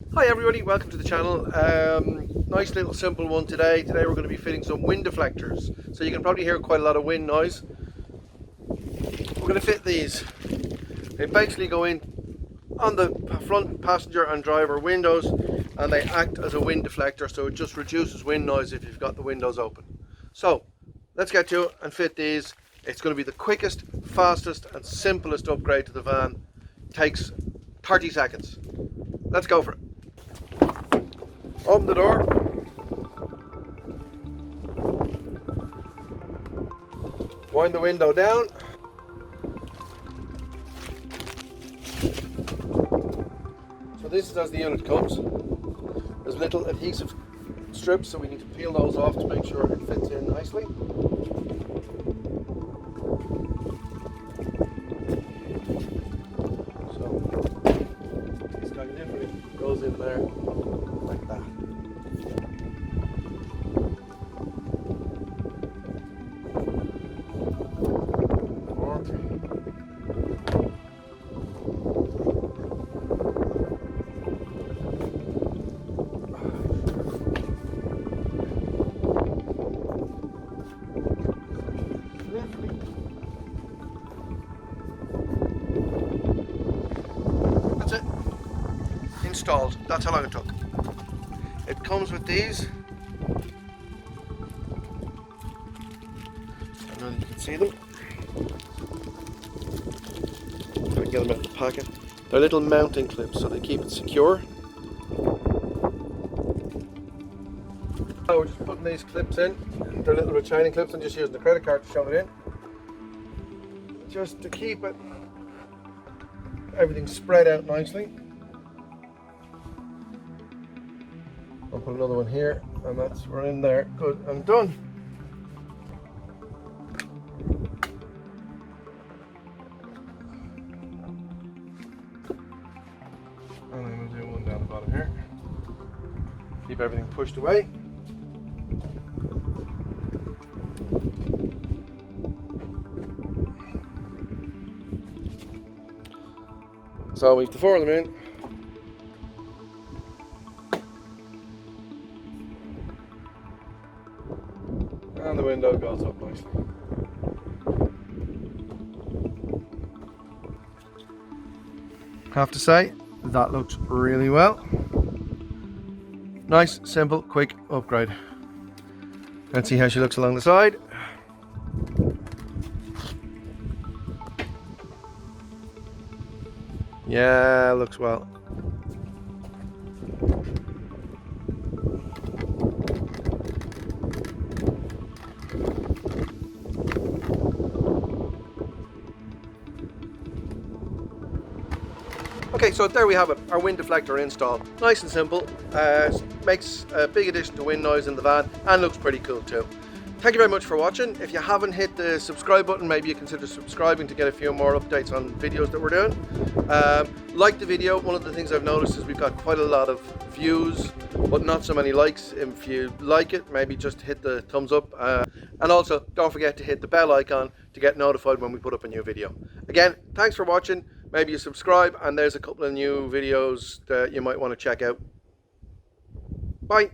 Hi everybody, welcome to the channel. Nice little simple one today. Today we're going to be fitting some wind deflectors. So you can probably hear quite a lot of wind noise. We're going to fit these. They basically go in on the front passenger and driver windows and they act as a wind deflector, so it just reduces wind noise if you've got the windows open. So let's get to it and fit these. It's going to be the quickest, fastest and simplest upgrade to the van. Takes 30 seconds. Let's go for it. Open the door. Wind the window down. So this is as the unit comes. There's little adhesive strips, so we need to peel those off to make sure it fits in nicely. So this guy literally goes in there like that. That's it. Installed. That's how long it took. It comes with these. I know that you can see them. Try to get them out of the packet. They're little mounting clips, so they keep it secure. So we're just putting these clips in. They're little retaining clips, and just using the credit card to shove it in. Just to keep it everything spread out nicely. I'll put another one here, and we're in there. Good and done. And I'm going to do one down the bottom here. Keep everything pushed away. So we have the four of them in. And the window goes up nicely. Have to say, that looks really well. Nice, simple, quick upgrade. Let's see how she looks along the side. Yeah, looks well. Okay, so there we have it, our wind deflector installed. Nice and simple, makes a big addition to wind noise in the van and looks pretty cool too. Thank you very much for watching. If you haven't hit the subscribe button, maybe you consider subscribing to get a few more updates on videos that we're doing. Like the video. One of the things I've noticed is we've got quite a lot of views, but not so many likes. If you like it, maybe just hit the thumbs up. And also, don't forget to hit the bell icon to get notified when we put up a new video. Again, thanks for watching. Maybe you subscribe, and there's a couple of new videos that you might want to check out. Bye.